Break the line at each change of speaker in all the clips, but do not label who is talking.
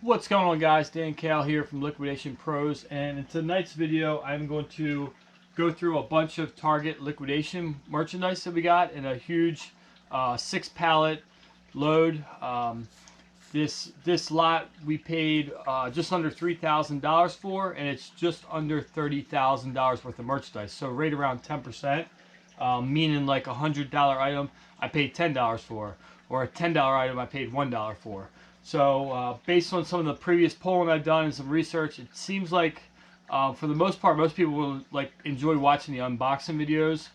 What's going on, guys? Dan Cal here from Liquidation Pros, and in tonight's video I'm going to go through a bunch of Target liquidation merchandise that we got in a huge 6-pallet load. This lot we paid just under $3,000 for, and it's just under $30,000 worth of merchandise, so right around 10%, meaning like a $100 item I paid $10 for, or a $10 item I paid $1 for. So based on some of the previous polling I've done and some research, it seems like for the most part, most people will enjoy watching the unboxing videos.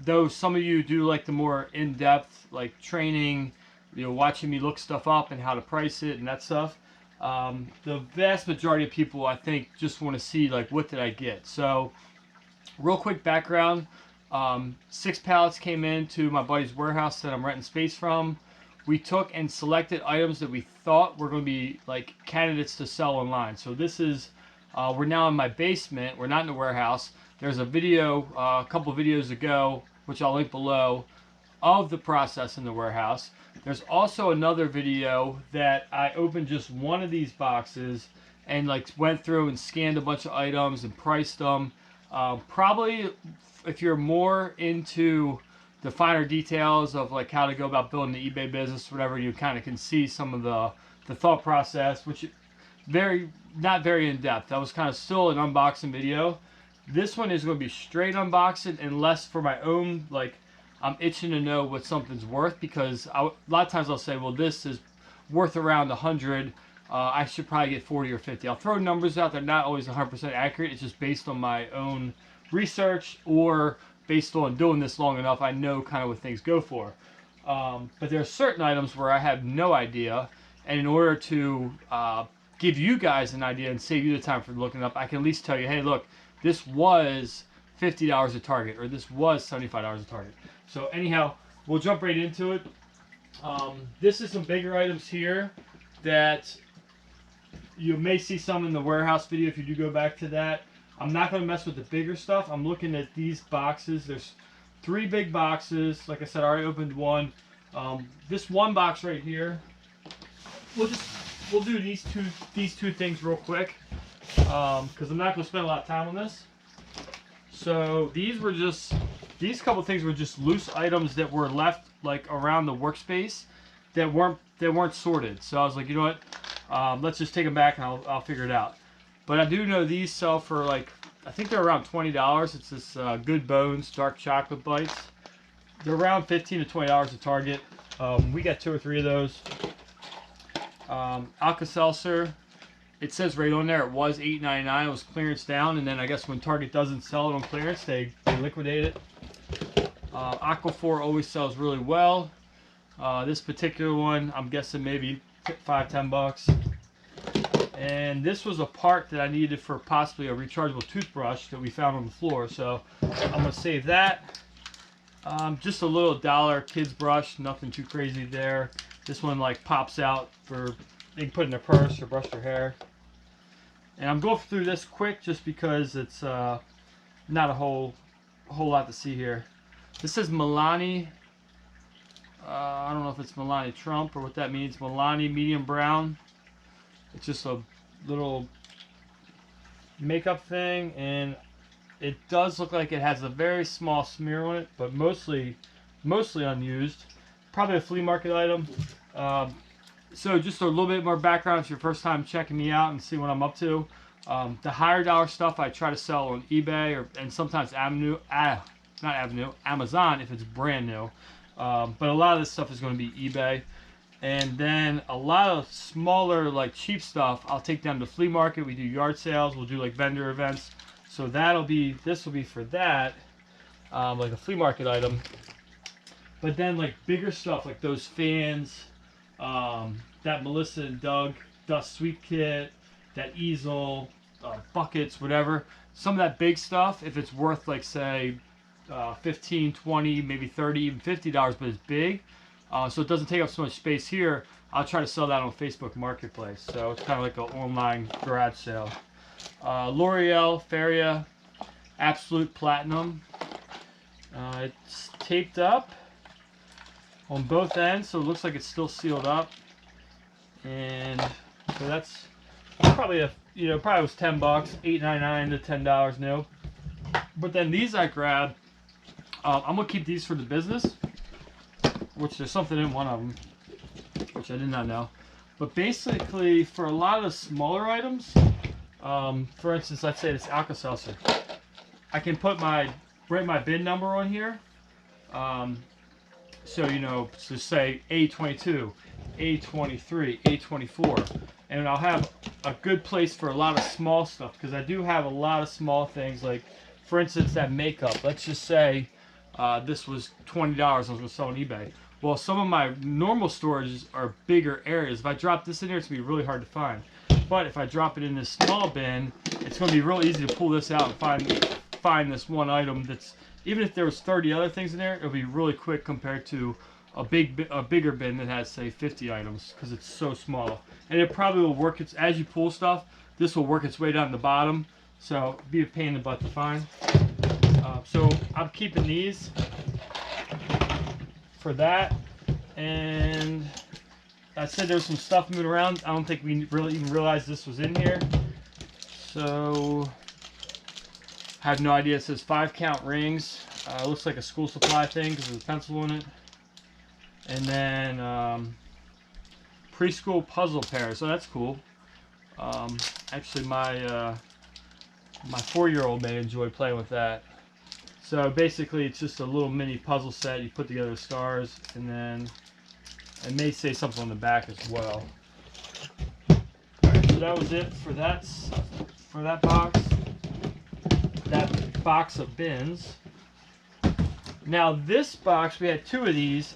Though some of you do like the more in-depth training, watching me look stuff up and how to price it and that stuff. The vast majority of people, I think, just want to see what did I get. So real quick background. 6 pallets came into my buddy's warehouse that I'm renting space from. We took and selected items that we thought were going to be candidates to sell online. So this is, we're now in my basement. We're not in the warehouse. There's a video, a couple of videos ago, which I'll link below, of the process in the warehouse. There's also another video that I opened just one of these boxes and went through and scanned a bunch of items and priced them. Probably if you're more into the finer details of how to go about building the eBay business, whatever, you kind of can see some of the thought process, which not very in depth. That was kind of still an unboxing video. This one is going to be straight unboxing, unless for my own, I'm itching to know what something's worth, because a lot of times I'll say, well, this is worth around 100. I should probably get 40 or 50. I'll throw numbers out. They're not always 100% accurate. It's just based on my own research, or based on doing this long enough, I know kind of what things go for. But there are certain items where I have no idea, and in order to give you guys an idea and save you the time for looking up, I can at least tell you, hey, look, this was $50 at Target, or this was $75 at Target. So anyhow, we'll jump right into it. This is some bigger items here that you may see some in the warehouse video if you do go back to that. I'm not going to mess with the bigger stuff. I'm looking at these boxes. There's 3 big boxes. Like I said, I already opened one. This one box right here, we'll do these two things real quick, because I'm not going to spend a lot of time on this. So these couple things were just loose items that were left around the workspace that weren't sorted. So I was like, you know what? Let's just take them back and I'll figure it out. But I do know these sell for I think they're around $20. It's this Good Bones dark chocolate bites. They're around $15 to $20 at Target. We got 2 or 3 of those. Alka-Seltzer. It says right on there it was $8.99. It was clearance down, and then I guess when Target doesn't sell it on clearance, they liquidate it. Aquaphor always sells really well. This particular one, I'm guessing maybe $5-10 bucks. And this was a part that I needed for possibly a rechargeable toothbrush that we found on the floor, so I'm going to save that. Just a little dollar kids brush, nothing too crazy there. This one pops out for, they can put in their purse or brush their hair. And I'm going through this quick just because it's not a whole lot to see here. This is Milani. I don't know if it's Milani Trump or what that means. Milani medium brown. It's just a little makeup thing, and it does look like it has a very small smear on it, but mostly unused. Probably a flea market item. So just a little bit more background if you're first time checking me out and see what I'm up to. The higher dollar stuff I try to sell on eBay and sometimes Amazon if it's brand new. But a lot of this stuff is going to be eBay. And then a lot of smaller cheap stuff I'll take down to flea market. We do yard sales. We'll do vendor events. So this will be for that, a flea market item. But then bigger stuff like those fans, that Melissa and Doug dust sweep kit, that easel, buckets, whatever. Some of that big stuff, if it's worth say $15, $20, maybe $30, even $50, but it's big. So it doesn't take up so much space here. I'll try to sell that on Facebook Marketplace. So it's kind of like an online garage sale. L'Oreal Feria Absolute Platinum. It's taped up on both ends, so it looks like it's still sealed up. And So that's probably probably was $10, $8.99 to $10 new. But then these I grabbed. I'm gonna keep these for the business, which there's something in one of them, which I did not know. But basically, for a lot of the smaller items, for instance, let's say this Alka-Seltzer, I can write my bin number on here. So so say A22, A23, A24, and I'll have a good place for a lot of small stuff, because I do have a lot of small things, like for instance that makeup. Let's just say this was $20 I was going to sell on eBay. Well, some of my normal storages are bigger areas. If I drop this in here, it's going to be really hard to find. But if I drop it in this small bin, it's going to be real easy to pull this out and find this one item that's, even if there was 30 other things in there, it'll be really quick compared to a bigger bin that has, say, 50 items, because it's so small. And it probably will work, as you pull stuff, this will work its way down the bottom, so it'll be a pain in the butt to find. So I'm keeping these for that. And I said there was some stuff moving around. I don't think we really even realized this was in here. So I have no idea. It says 5-count rings. It looks like a school supply thing because there's a pencil on it. And then preschool puzzle pairs. So that's cool. Actually, my 4-year-old may enjoy playing with that. So basically, it's just a little mini puzzle set. You put together stars, and then it may say something on the back as well. Alright, so that was it for that box. That box of bins. Now this box, we had 2 of these.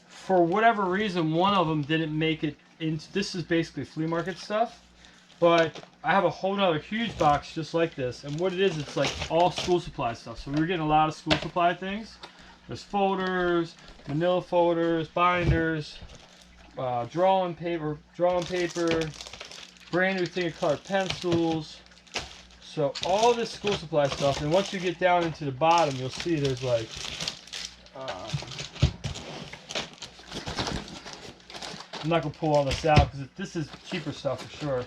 For whatever reason, one of them didn't make it into. This is basically flea market stuff. But I have a whole nother huge box just like this, and what it is, it's like all school supply stuff. So we were getting a lot of school supply things. There's folders, manila folders, binders, drawing paper, brand new thing of colored pencils. So all this school supply stuff, and once you get down into the bottom, you'll see there's like I'm not gonna pull all this out because this is cheaper stuff for sure.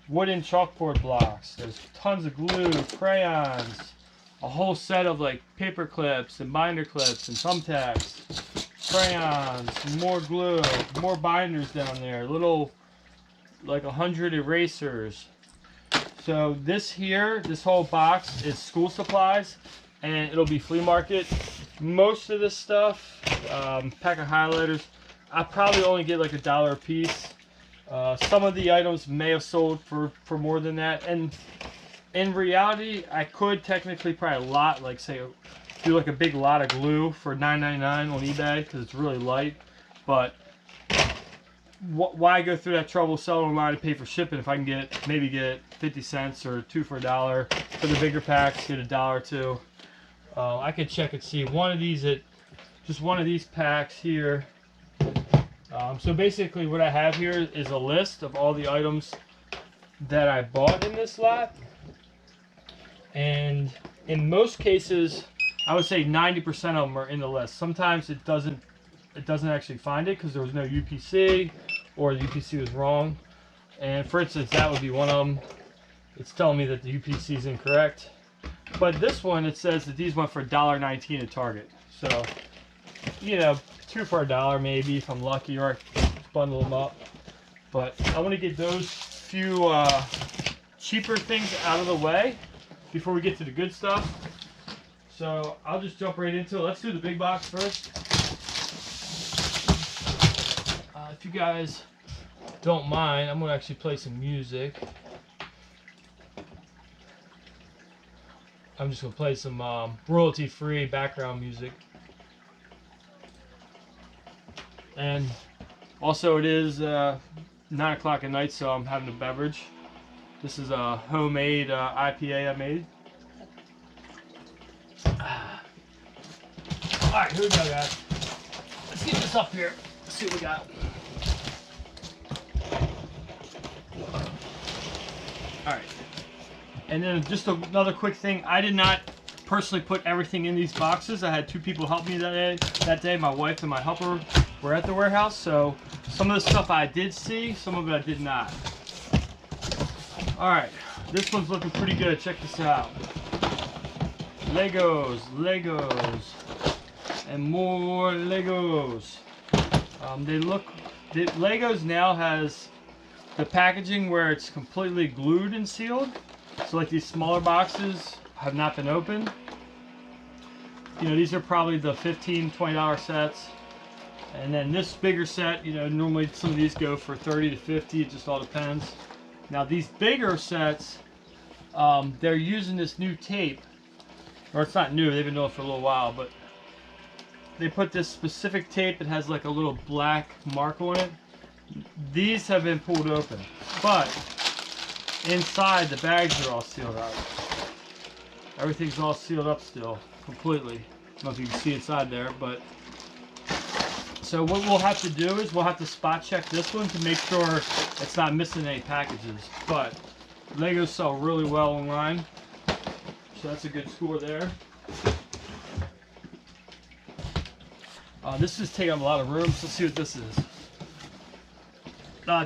Wooden chalkboard blocks. There's tons of glue, crayons, a whole set of like paper clips and binder clips and thumbtacks, crayons, more glue, more binders down there, little like 100 erasers. So this whole box is school supplies, and it'll be flea market. Most of this stuff, pack of highlighters, I probably only get like $1 a piece. Some of the items may have sold for more than that, and in reality, I could technically probably like say do like a big lot of glue for $9.99 on eBay because it's really light. But why go through that trouble selling online to pay for shipping if I can maybe get 50 cents or 2 for $1 for the bigger packs, get $1 or 2. I could check and see one of these packs here. So basically what I have here is a list of all the items that I bought in this lot, and in most cases I would say 90% of them are in the list. Sometimes it doesn't actually find it because there was no UPC or the UPC was wrong, and for instance that would be one of them. It's telling me that the UPC is incorrect, but this one, it says that these went for $1.19 at Target. So 2 for $1 maybe if I'm lucky, or I bundle them up. But I want to get those few cheaper things out of the way before we get to the good stuff. So I'll just jump right into it. Let's do the big box first. If you guys don't mind, I'm going to actually play some music. I'm just going to play some royalty-free background music. And also it is 9 o'clock at night, so I'm having a beverage. This is a homemade IPA I made. Alright, here we go, guys. Let's get this up here. Let's see what we got. Alright. And then just another quick thing. I did not personally put everything in these boxes. I had 2 people help me that day. My wife and my helper were at the warehouse, so Some of the stuff I did see, some of it I did not. Alright, this one's looking pretty good. Check this out. Legos, and more Legos. Legos now has the packaging where it's completely glued and sealed. So like these smaller boxes have not been opened. You know, these are probably the $15, $20 sets. And then this bigger set, you know, normally some of these go for 30 to 50, it just all depends. Now these bigger sets, they're using this new tape, or it's not new, they've been doing it for a little while, but they put this specific tape that has like a little black mark on it. These have been pulled open, but inside the bags are all sealed up. Everything's all sealed up still, completely. I don't know if you can see inside there, but so what we'll have to do is we'll have to spot check this one to make sure it's not missing any packages. But Legos sell really well online, so that's a good score there. This is taking up a lot of room, so let's see what this is.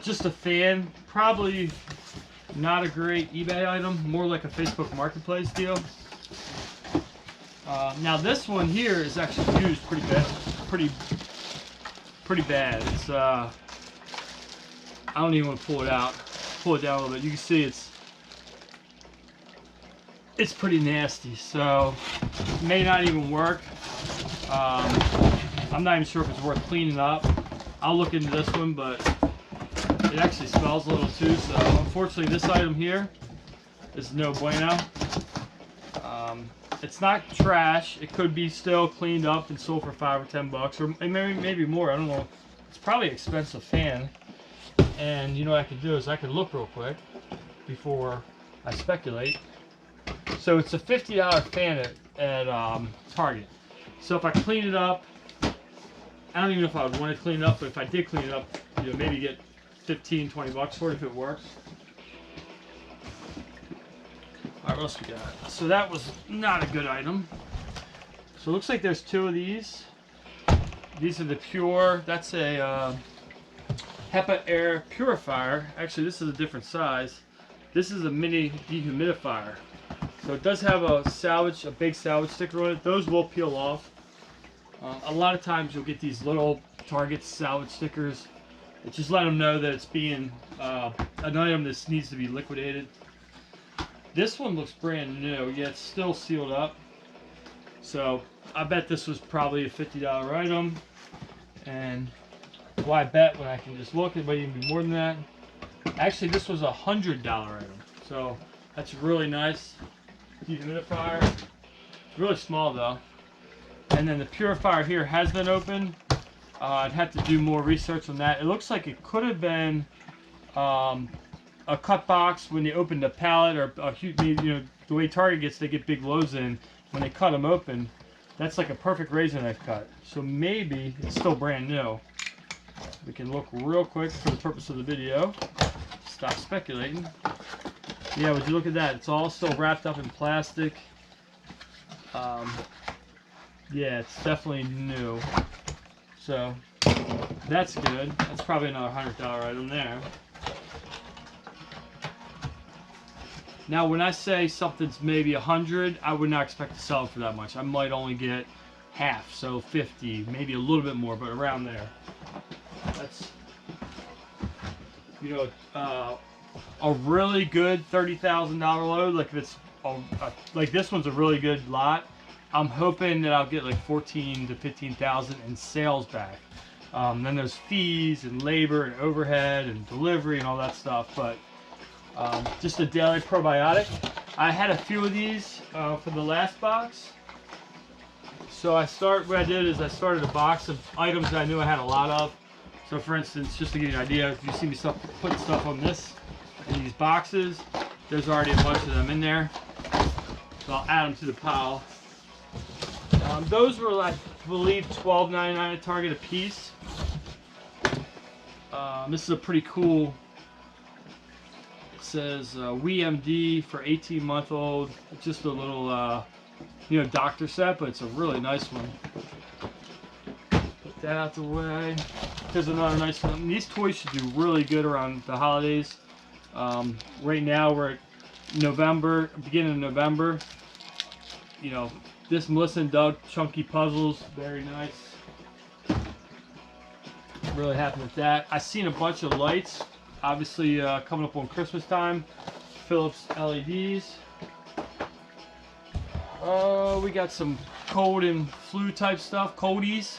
Just a fan, probably not a great eBay item, more like a Facebook Marketplace deal. Now this one here is actually used pretty bad, pretty bad. It's I don't even want to pull it out, pull it down a little bit. You can see it's pretty nasty, so it may not even work. I'm not even sure if it's worth cleaning up. I'll look into this one, but it actually smells a little too, so unfortunately this item here is no bueno. It's not trash. It could be still cleaned up and sold for $5 or $10, or maybe more. I don't know. It's probably an expensive fan. And you know what I could do is I could look real quick before I speculate. So it's a $50 fan at Target. So if I clean it up, I don't even know if I would want to clean it up, but if I did clean it up, you know, maybe get $15, $20 for it if it works. Alright, what else we got? So that was not a good item. So it looks like there's two of these. These are the pure, that's a Hepa Air Purifier. Actually, this is a different size. This is a mini dehumidifier. So it does have a big salvage sticker on it. Those will peel off. A lot of times you'll get these little Target salvage stickers. It just let them know that it's being an item that needs to be liquidated. This one looks brand new, yet it's still sealed up. So I bet this was probably a $50 item. And why bet when I can just look? It might even be more than that. Actually, this was a $100 item. So that's really nice. Dehumidifier. It's really small though. And then the purifier here has been opened. I'd have to do more research on that. It looks like it could have been a cut box when they opened a pallet, or a huge, you know, the way Target gets, they get big loads in. When they cut them open, that's like a perfect razor knife cut. So maybe it's still brand new. We can look real quick for the purpose of the video. Stop speculating. Yeah, would you look at that? It's all still wrapped up in plastic. Yeah, it's definitely new. So that's good. That's probably another $100 item there. Now, when I say something's maybe 100, I would not expect to sell it for that much. I might only get half, so 50, maybe a little bit more, but around there. That's, you know, a really good $30,000 load. Like if it's like this one's a really good lot. I'm hoping that I'll get like 14 to 15,000 in sales back. Then there's fees and labor and overhead and delivery and all that stuff, but just a daily probiotic. I had a few of these for the last box. So what I did is I started a box of items that I knew I had a lot of. So for instance, just to give you an idea, if you see me putting stuff on this, in these boxes, there's already a bunch of them in there. So I'll add them to the pile. Those were, I believe, $12.99 at Target a piece. This is a pretty cool, it says WeMD for 18-month-old. It's just a little, you know, doctor set, but it's a really nice one. that out the way. Here's another nice one. These toys should do really good around the holidays. Right now we're at November, beginning of November. You know, this Melissa and Doug chunky puzzles, very nice. Really happy with that. I seen a bunch of lights, obviously coming up on Christmas time. Philips LEDs. We got some cold and flu type stuff, coldies.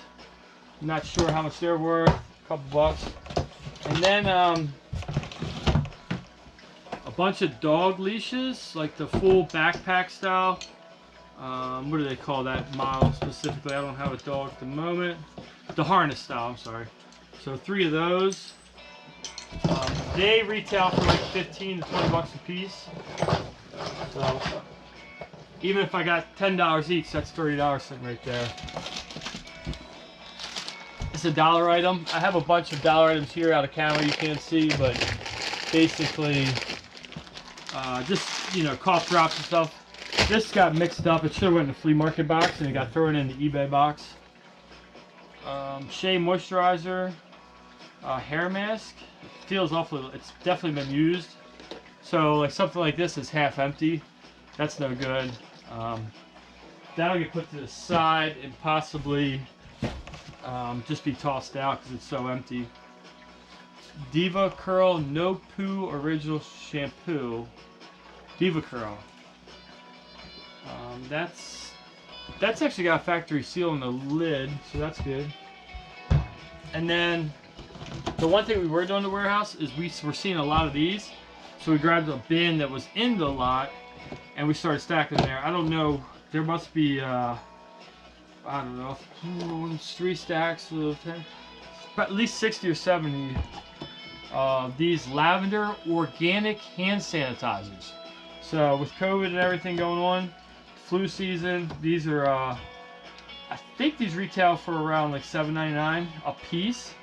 I'm not sure how much they're worth, a couple bucks. And then a bunch of dog leashes, like the full backpack style. What do they call that model specifically? I don't have a dog at the moment. The harness style, I'm sorry. So 3 of those. They retail for like 15 to 20 bucks a piece. So even if I got $10 each, that's $30 sitting right there. It's a dollar item. I have a bunch of dollar items here out of camera you can't see, but basically just, you know, cough drops and stuff. This got mixed up. It should have went in the flea market box and it got thrown in the eBay box. Shea moisturizer, hair mask. It feels awfully, it's definitely been used. So like something like this is half empty. That's no good. That'll get put to the side and possibly just be tossed out because it's so empty. Diva Curl No Poo Original Shampoo. Diva Curl. That's actually got a factory seal on the lid, so that's good. And then the one thing we were doing in the warehouse is we were seeing a lot of these, so we grabbed a bin that was in the lot and we started stacking there. I don't know, there must be I don't know, 3 stacks of 10, at least 60 or 70 these Lavender organic hand sanitizers. So with COVID and everything going on, flu season, these are I think these retail for around like $7.99 a piece,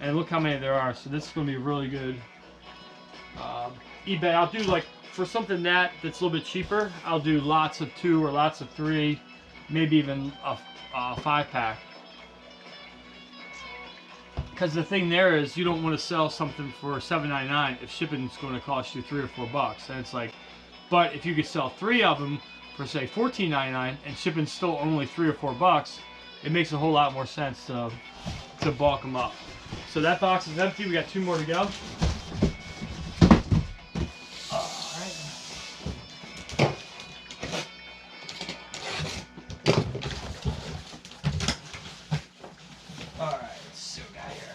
and look how many there are. So this is going to be really good. eBay, I'll do like for something that's a little bit cheaper, I'll do lots of 2 or lots of 3, maybe even a 5-pack. Because the thing there is, you don't want to sell something for $7.99 if shipping's going to cost you $3 or $4, and it's like, but if you could sell 3 of them for say $14.99 and shipping's still only $3 or $4, it makes a whole lot more sense to bulk them up. So that box is empty. We got 2 more to go. Alright, let's see what we got here.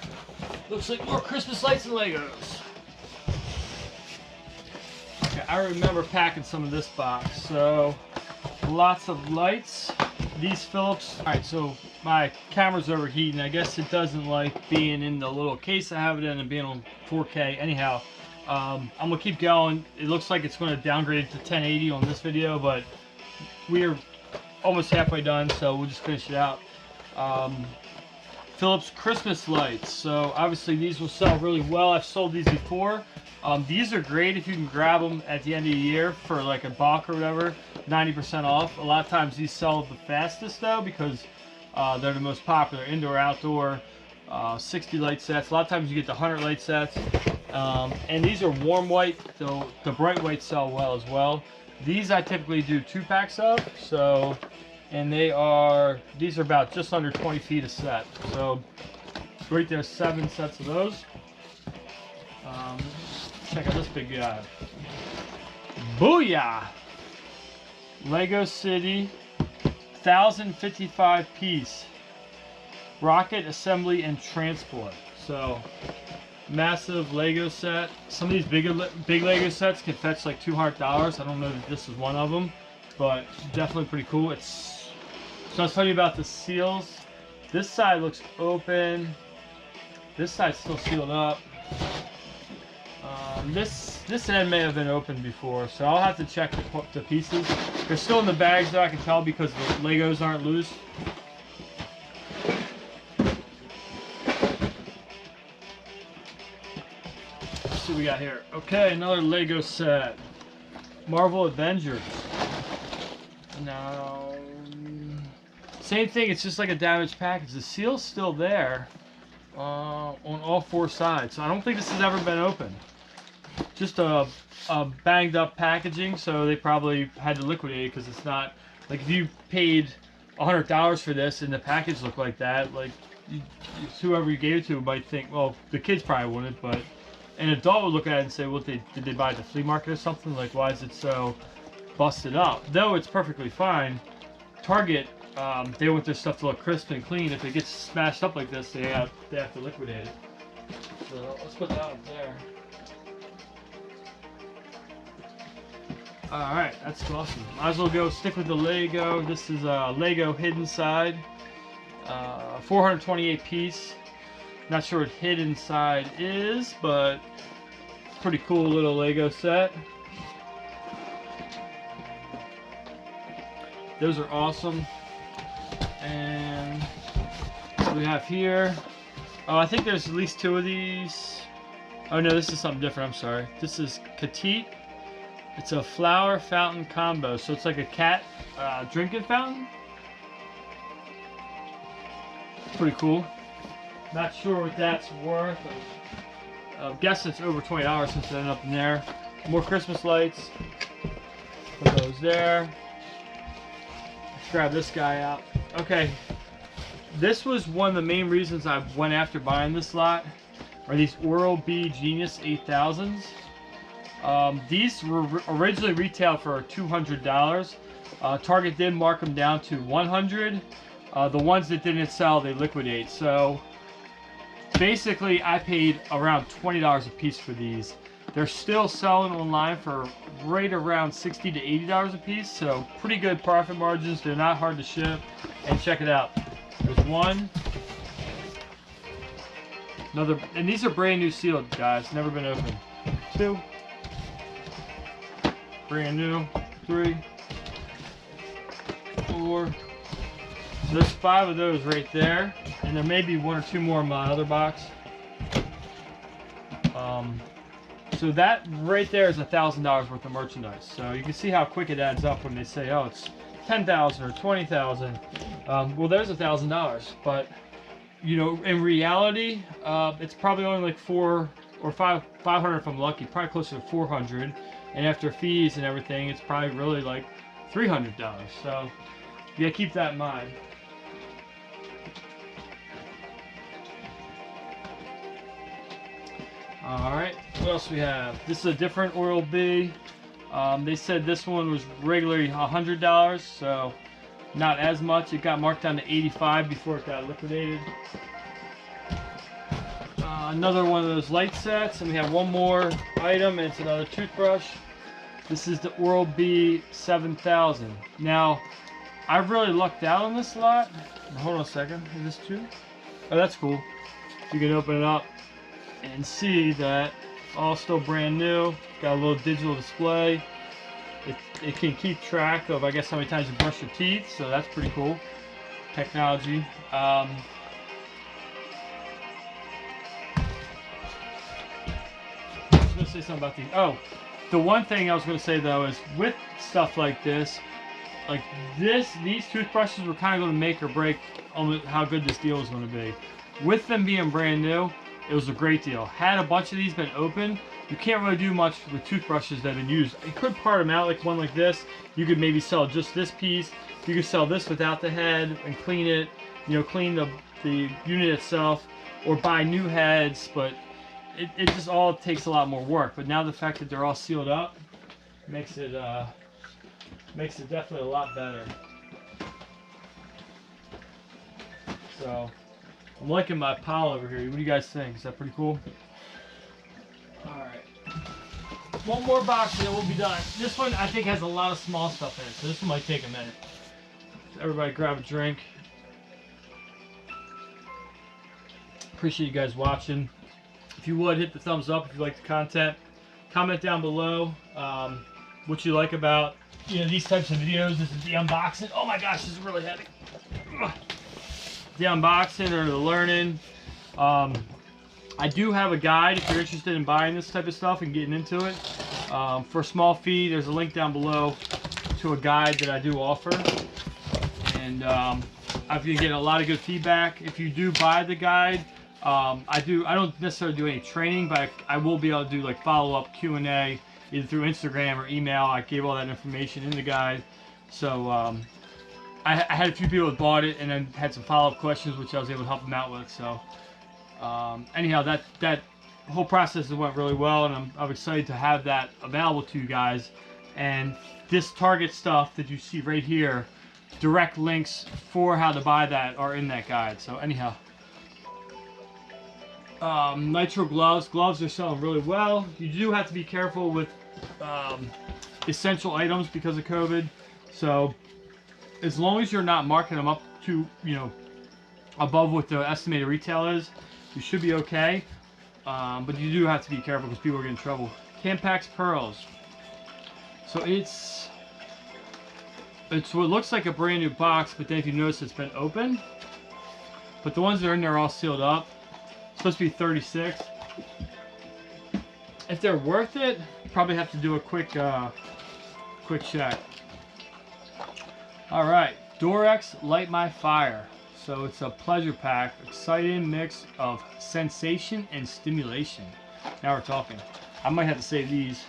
Looks like more Christmas lights and Legos. Okay, I remember packing some of this box. So, lots of lights. These Philips. Alright, so my camera's overheating. I guess it doesn't like being in the little case I have it in and being on 4K. Anyhow, I'm going to keep going. It looks like it's going to downgrade to 1080 on this video, but we're almost halfway done, so we'll just finish it out. Philips Christmas lights. So obviously these will sell really well. I've sold these before. These are great if you can grab them at the end of the year for like a bulk or whatever, 90% off. A lot of times these sell the fastest though because they're the most popular. Indoor, outdoor, 60 light sets. A lot of times you get the 100 light sets. And these are warm white, so the bright whites sell well as well. These I typically do 2-packs of, so, and these are about just under 20 feet a set. So right there, 7 sets of those. Check out this big guy. Booyah! Lego City 1055 piece rocket assembly and transport. So massive Lego set. Some of these big Lego sets can fetch like $200. I don't know that this is one of them, but definitely pretty cool. So I was telling you about the seals. This side looks open. This side's still sealed up. This end may have been opened before, so I'll have to check the pieces. They're still in the bags though, I can tell because the Legos aren't loose. Let's see what we got here. Okay, another Lego set. Marvel Avengers. Now, Same thing, it's just like a damaged package. The seal's still there on all 4 sides. So I don't think this has ever been opened. Just a banged up packaging, so they probably had to liquidate it because it's not, like if you paid $100 for this and the package looked like that, like whoever you gave it to might think, well, the kids probably wouldn't, but an adult would look at it and say, well, did they buy it at the flea market or something? Like, why is it so busted up? Though it's perfectly fine. Target, they want their stuff to look crisp and clean. If it gets smashed up like this, they have to liquidate it. So let's put that up there. Alright, that's awesome. Might as well go stick with the Lego. This is a Lego Hidden Side. 428 piece. Not sure what Hidden Side is, but pretty cool little Lego set. Those are awesome. And what we have here. Oh, I think there's at least 2 of these. Oh no, this is something different. I'm sorry. This is Petite. It's a flower fountain combo, so it's like a cat drinking fountain. Pretty cool. Not sure what that's worth. I'm guessing it's over $20 since it ended up in there. More Christmas lights. Put those there. Let's grab this guy out. Okay, this was one of the main reasons I went after buying this lot. Are these Oral-B Genius 8000s? These were originally retailed for $200. Target did mark them down to $100. The ones that didn't sell, they liquidate. So basically, I paid around $20 a piece for these. They're still selling online for right around $60 to $80 a piece. So pretty good profit margins. They're not hard to ship. And check it out. There's one. Another, and these are brand new sealed, guys. Never been opened. 2. Brand new. 3, 4. So there's 5 of those right there, and there may be 1 or 2 more in my other box. So that right there is $1,000 worth of merchandise. So you can see how quick it adds up when they say, oh, it's $10,000 or $20,000. Well, there's $1,000, but you know, in reality, it's probably only like 400 or 500 if I'm lucky. Probably closer to 400. And after fees and everything, it's probably really like $300. So, yeah, keep that in mind. Alright, what else we have? This is a different Oral-B. They said this one was regularly $100, so not as much. It got marked down to $85 before it got liquidated. Another one of those light sets, and we have one more item, and it's another toothbrush. This is the Oral-B 7000. Now, I've really lucked out on this lot. Hold on a second. Is this 2? Oh, that's cool. You can open it up and see that all still brand new. Got a little digital display. It can keep track of, I guess, how many times you brush your teeth, so that's pretty cool. Technology. I was going to say something about these. Oh, the one thing I was going to say though is with stuff like this, these toothbrushes were kind of going to make or break on how good this deal was going to be. With them being brand new, it was a great deal. Had a bunch of these been open, you can't really do much with toothbrushes that have been used. You could part them out, like one like this. You could maybe sell just this piece. You could sell this without the head and clean it, you know, clean the unit itself, or buy new heads, but it just all takes a lot more work. But now the fact that they're all sealed up makes it definitely a lot better. So I'm liking my pile over here. What do you guys think? Is that pretty cool? Alright. One more box and then we'll be done. This one I think has a lot of small stuff in it, so this one might take a minute. So everybody grab a drink. Appreciate you guys watching. If you would, hit the thumbs up if you like the content. Comment down below what you like about, you know, these types of videos. This is the unboxing. Oh my gosh, this is really heavy. Ugh. The unboxing or the learning. I do have a guide if you're interested in buying this type of stuff and getting into it. For a small fee, there's a link down below to a guide that I do offer. And I've been getting a lot of good feedback. If you do buy the guide, I don't necessarily do any training, but I will be able to do like follow-up Q&A either through Instagram or email. I gave all that information in the guide. So I had a few people that bought it and then had some follow-up questions, which I was able to help them out with. So anyhow, that whole process went really well, and I'm excited to have that available to you guys. And this Target stuff that you see right here, direct links for how to buy that are in that guide. So anyhow, nitro gloves are selling really well. You do have to be careful with essential items because of COVID. So as long as you're not marking them up to, you know, above what the estimated retail is, you should be okay. But you do have to be careful because people are getting in trouble. Tampax Pearls. So it's what looks like a brand new box, but then if you notice, it's been open. But the ones that are in there are all sealed up. It's supposed to be 36. If they're worth it, probably have to do a quick check. All right, Durex Light My Fire. So it's a pleasure pack, exciting mix of sensation and stimulation. Now we're talking. I might have to save these.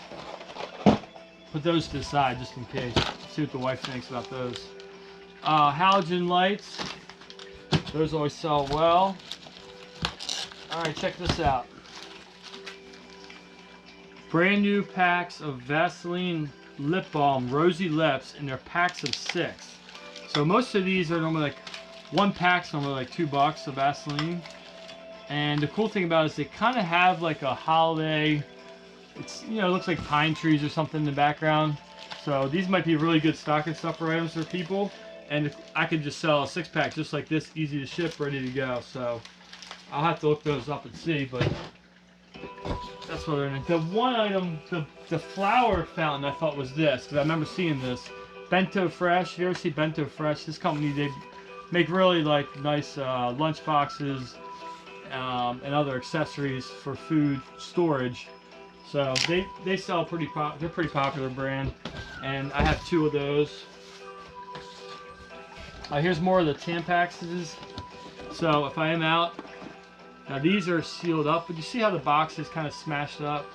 Put those to the side just in case. See what the wife thinks about those. Halogen lights. Those always sell well. All right, check this out. Brand new packs of Vaseline lip balm, Rosy lips, and they're packs of 6. So most of these are normally like one pack's normally like $2 of Vaseline. And the cool thing about it is they kind of have like a holiday. It's, you know, it looks like pine trees or something in the background. So these might be really good stocking stuffer items for people. And I could just sell a 6-pack just like this, easy to ship, ready to go. So I'll have to look those up and see, but that's what they're in. The one item, the flower fountain, I thought was this, because I remember seeing this. Bento Fresh. If you ever see Bento Fresh, this company, they make really like nice lunch boxes and other accessories for food storage. So they sell they're pretty popular brand, and I have 2 of those. Here's more of the Tampaxes. So if I am out, now these are sealed up, but you see how the box is kind of smashed up.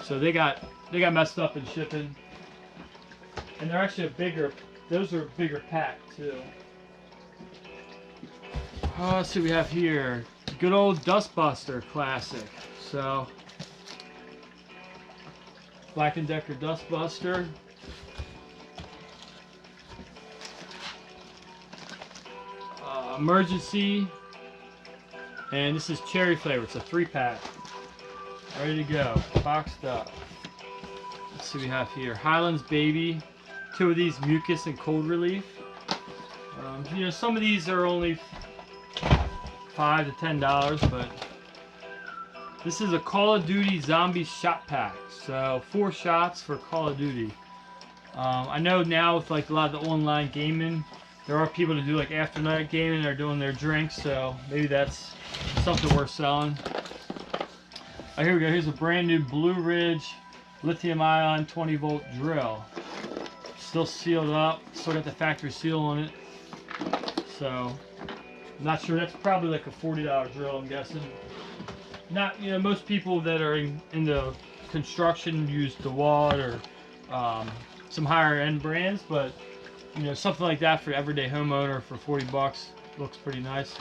So they got messed up in shipping, and they're actually those are a bigger pack too. Let's see what we have here. Good old Dustbuster classic. So Black & Decker Dustbuster. Emergency. And this is cherry flavor. It's a 3-pack. Ready to go. Boxed up. Let's see what we have here. Highlands Baby. 2 of these, mucus and cold relief. You know, some of these are only $5 to $10, but this is a Call of Duty Zombie shot pack. So 4 shots for Call of Duty. I know now with like a lot of the online gaming, there are people that do like after night gaming. They're doing their drinks, so maybe that's something worth selling. Here we go. Here's a brand new Blue Ridge Lithium-Ion 20-volt drill. Still sealed up. Still got the factory seal on it. So I'm not sure. That's probably like a $40 drill, I'm guessing. Not, you know, most people that are into construction use DeWalt or some higher end brands, but you know, something like that for everyday homeowner for $40 looks pretty nice.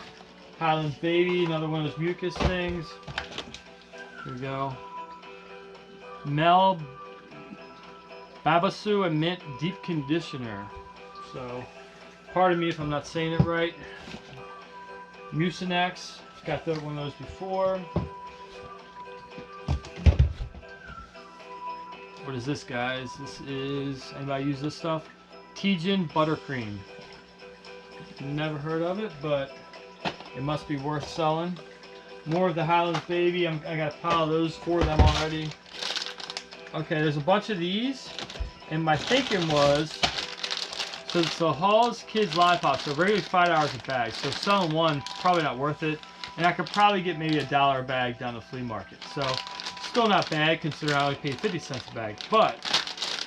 Highlands Baby, another one of those mucus things. Here we go. Mel Babasu and Mint Deep Conditioner. So, pardon me if I'm not saying it right. Mucinex, got one of those before. What is this, guys? This is, anybody use this stuff? Tejan Buttercream. Never heard of it, but it must be worth selling. More of the Highlands Baby. I got a pile of those, 4 of them already. Okay, there's a bunch of these, and my thinking was, so it's the Hall's Kids Lollipop, so regularly $5 a bag. So selling one, probably not worth it, and I could probably get maybe $1 a bag down the flea market. So still not bad considering I only paid 50 cents a bag. But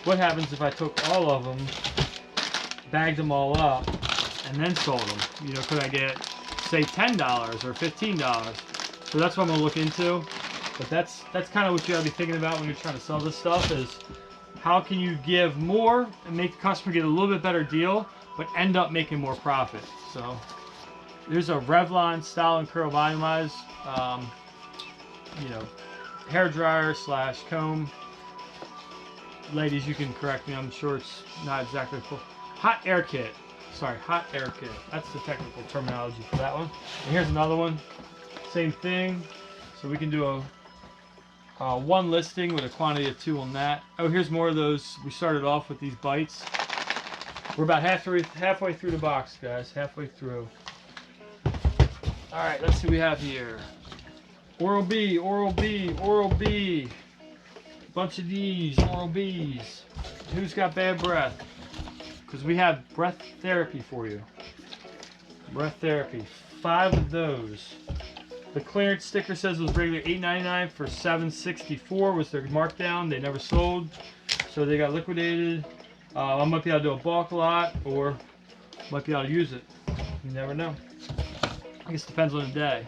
what happens if I took all of them, bagged them all up, and then sold them? You know, could I get, say, $10 or $15? So that's what I'm gonna look into. But that's kind of what you gotta be thinking about when you're trying to sell this stuff, is how can you give more and make the customer get a little bit better deal, but end up making more profit. So there's a Revlon Style and Curl Volumize, you know, hair dryer / comb. Ladies, you can correct me. I'm sure it's not exactly full. Hot air kit. Sorry, hot air kit. That's the technical terminology for that one. And here's another one. Same thing. So we can do a one listing with a quantity of 2 on that. Oh, here's more of those. We started off with these bites. We're about halfway through the box, guys. Halfway through. All right, let's see what we have here. Oral-B, Oral-B, Oral-B. Bunch of these Oral-B's. Who's got bad breath? Because we have breath therapy for you. Breath therapy. 5 of those. The clearance sticker says it was regular $8.99 for $7.64 was their markdown. They never sold, so they got liquidated. I might be able to do a bulk lot, or might be able to use it. You never know. I guess it depends on the day.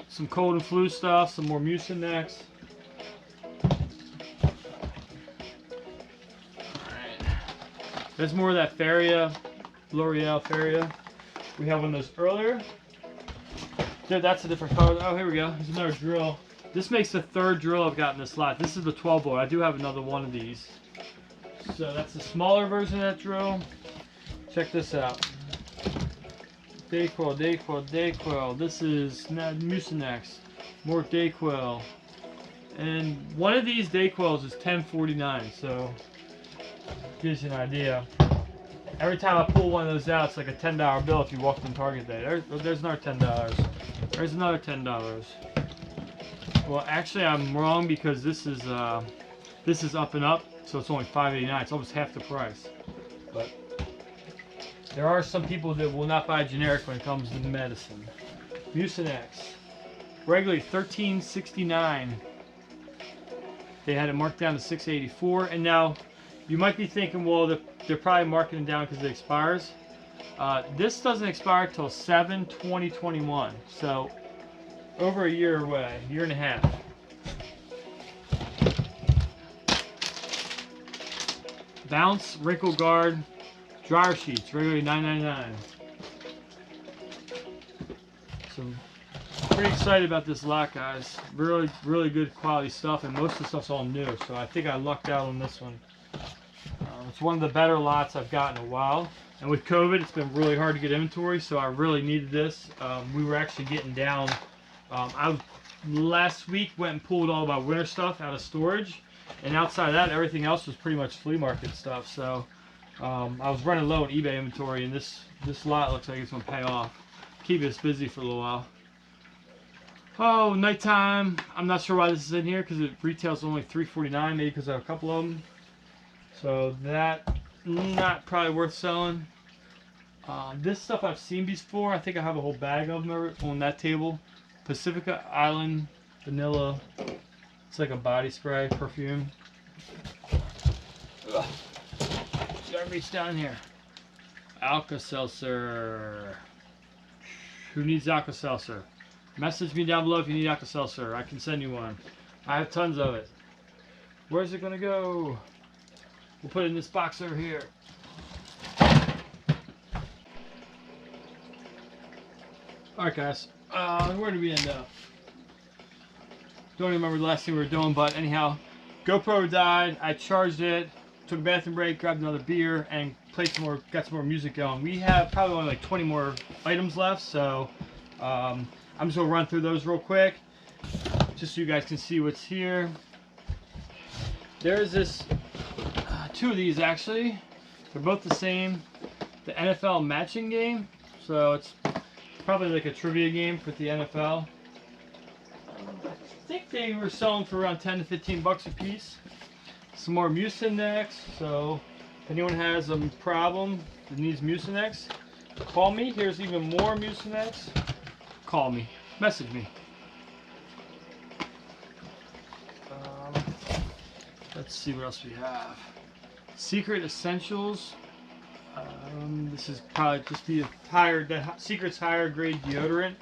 Some cold and flu stuff, some more Mucinex. Alright. There's more of that Feria, L'Oreal Feria. We have one of those earlier. Dude, that's a different color. Oh, here we go. There's another drill. This makes the 3rd drill I've got in this lot. This is the 12 volt. I do have another one of these. So that's the smaller version of that drill. Check this out. Dayquil, Dayquil, Dayquil. This is Mucinex. More Dayquil. And one of these Dayquils is $10.49. So gives you an idea. Every time I pull one of those out, it's like a $10 bill if you walked in Target Day. There's another $10. There's another $10. Well, actually, I'm wrong, because this is up and up, so it's only $5.89. It's almost half the price. But there are some people that will not buy generic when it comes to medicine. Mucinex, regularly $13.69. They had it marked down to $6.84, and now you might be thinking, well, they're probably marking it down because it expires. This doesn't expire till 7/20/21, so over a year away, year and a half. Bounce Wrinkle Guard dryer sheets, regularly $9.99. So pretty excited about this lot, guys. Really, really good quality stuff, and most of the stuff's all new. So I think I lucked out on this one. It's one of the better lots I've got in a while. And with COVID, it's been really hard to get inventory, so I really needed this. We were actually getting down. Last week went and pulled all of my winter stuff out of storage, and outside of that, everything else was pretty much flea market stuff. So I was running low on eBay inventory, and this lot looks like it's going to pay off. Keep us busy for a little while. Oh, nighttime. I'm not sure why this is in here, because it retails only $3.49, maybe because I have a couple of them. So that, not probably worth selling. This stuff I've seen before. I think I have a whole bag of them on that table. Pacifica Island Vanilla. It's like a body spray, perfume. Ugh. Gotta reach down here. Alka-Seltzer. Who needs Alka-Seltzer? Message me down below if you need Alka-Seltzer. I can send you one. I have tons of it. Where's it gonna go? We'll put it in this box over here. Alright, guys. Where did we end up? Don't even remember the last thing we were doing, but anyhow, GoPro died. I charged it, took a bathroom break, grabbed another beer, and played some more, got some more music going. We have probably only like 20 more items left, so I'm just gonna run through those real quick, just so you guys can see what's here. There's this, 2 of these actually. They're both the same. The NFL matching game, so it's probably like a trivia game for the NFL. I think they were selling for around 10 to 15 bucks a piece. Some more Mucinex, so if anyone has a problem that needs Mucinex, call me. Here's even more Mucinex. Call me. Message me. Let's see what else we have. Secret Essentials. This is probably just the Secret's higher grade deodorant.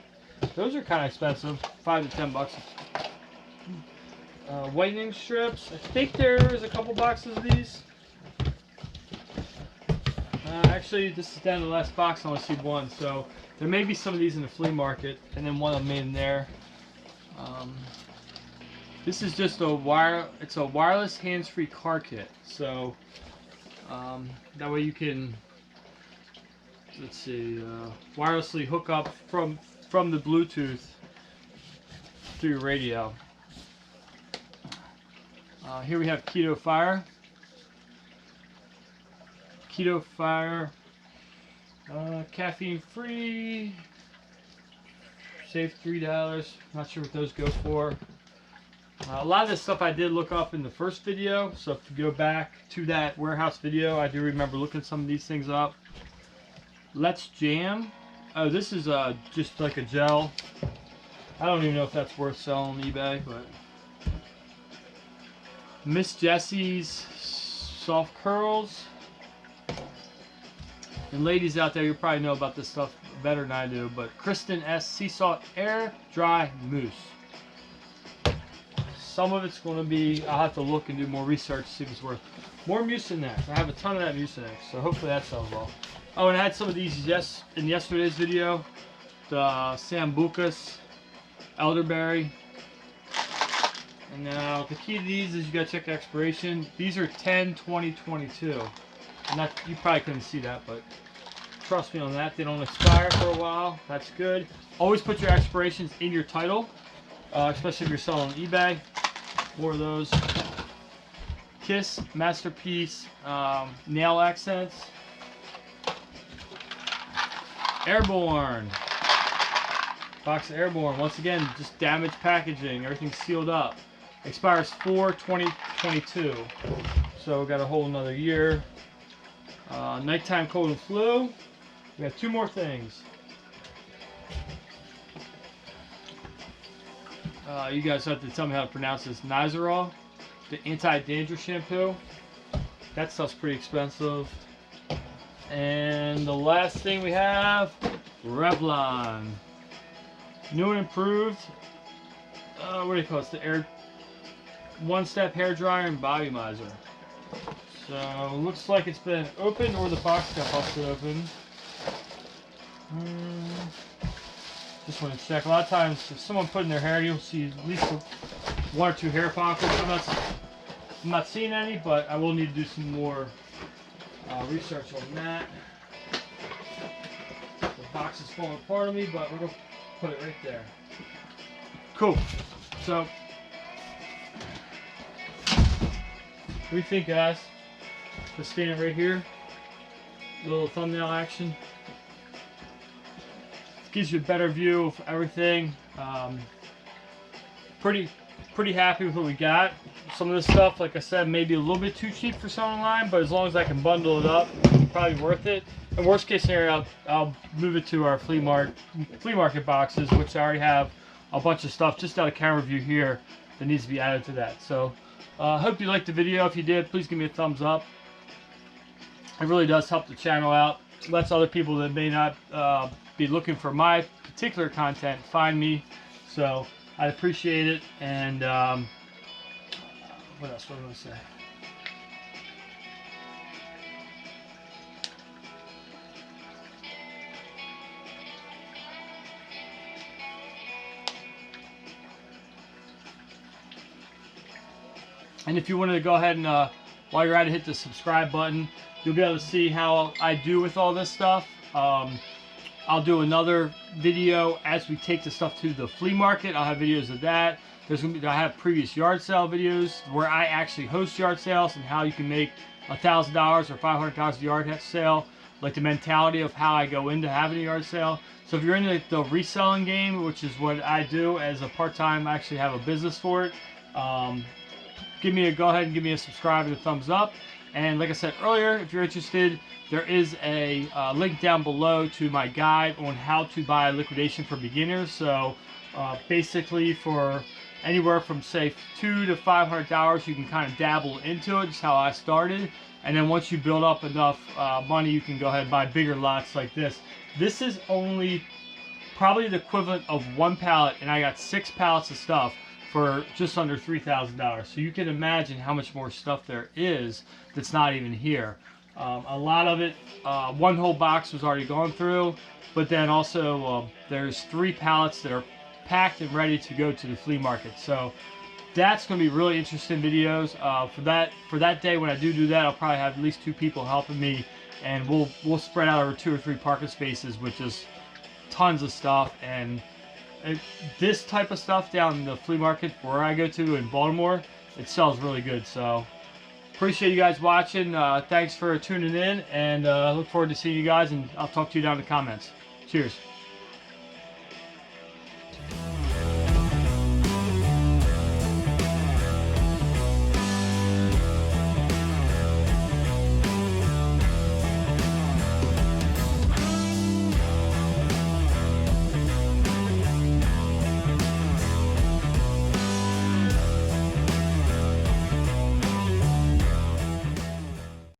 Those are kind of expensive, $5 to $10. Whitening strips. I think there's a couple boxes of these. Actually, this is down to the last box. I only see one, so there may be some of these in the flea market, and then one of them in there. This is just it's a wireless hands-free car kit, so that way you can, let's see, wirelessly hook up from the Bluetooth through your radio. Here we have Keto Fire. Keto Fire, caffeine free, save $3. Not sure what those go for. A lot of this stuff I did look up in the first video, so if you go back to that warehouse video, I do remember looking some of these things up. Let's Jam. Oh, this is just like a gel. I don't even know if that's worth selling on eBay, but Miss Jessie's Soft Curls. And ladies out there, you probably know about this stuff better than I do, but Kristen S. Sea Salt Air Dry Mousse. Some of it's going to be, I'll have to look and do more research to see if it's worth more Mucinex. I have a ton of that Mucinex, so hopefully that sells well. Oh, and I had some of these in yesterday's video. The Sambucas Elderberry. And now the key to these is you got to check expiration. These are 10/20/22. You probably couldn't see that, but trust me on that. They don't expire for a while. That's good. Always put your expirations in your title, especially if you're selling on eBay. More of those. Kiss Masterpiece Nail Accents. Airborne. Box of Airborne. Once again, just damaged packaging. Everything's sealed up. Expires 4/20/22. So we got a whole another year. Nighttime Cold and Flu. We have two more things. You guys have to tell me how to pronounce this. Nizoral, the anti-dandruff shampoo. That stuff's pretty expensive. And the last thing we have, Revlon. New and improved. What do you call it? It's the one-step hair dryer and body miser. So looks like it's been opened, or the box got busted open. Just want to check. A lot of times, if someone put in their hair, you'll see at least one or two hair pockets. I'm not seeing any, but I will need to do some more research on that. The box is falling apart on me, but we're gonna put it right there. Cool. So, what do you think, guys? Just standing right here, a little thumbnail action. Gives you a better view of everything. Pretty happy with what we got. Some of this stuff, like I said, may be a little bit too cheap for selling online, but as long as I can bundle it up, it's probably worth it. In worst case scenario, I'll move it to our flea market boxes, which I already have a bunch of stuff just out of camera view here that needs to be added to that. So I hope you liked the video. If you did, please give me a thumbs up. It really does help the channel out. Lets other people that may not be looking for my particular content find me. So I appreciate it. And what else was I going to say? And if you wanted to go ahead and while you're at it, hit the subscribe button. You'll be able to see how I do with all this stuff. I'll do another video as we take the stuff to the flea market. I'll have videos of that. I have previous yard sale videos where I actually host yard sales and how you can make $1,000 or $500 yard sale. Like the mentality of how I go into having a yard sale. So if you're into the reselling game, which is what I do as a part-time, I actually have a business for it. Go ahead and give me a subscribe and a thumbs up. And like I said earlier, if you're interested, there is a link down below to my guide on how to buy liquidation for beginners. So basically for anywhere from say $200 to $500. You can kind of dabble into it. Just how I started. And then once you build up enough money, you can go ahead and buy bigger lots like this. This is only probably the equivalent of one pallet, and I got 6 pallets of stuff for just under $3,000. So you can imagine how much more stuff there is that's not even here. A lot of it, one whole box was already gone through, but then also there's 3 pallets that are packed and ready to go to the flea market. So that's going to be really interesting videos. For that day when I do that, I'll probably have at least 2 people helping me, and we'll spread out over 2 or 3 parking spaces with just tons of stuff. And this type of stuff down in the flea market where I go to in Baltimore, it sells really good. So appreciate you guys watching. Thanks for tuning in, and look forward to seeing you guys, and I'll talk to you down in the comments. Cheers.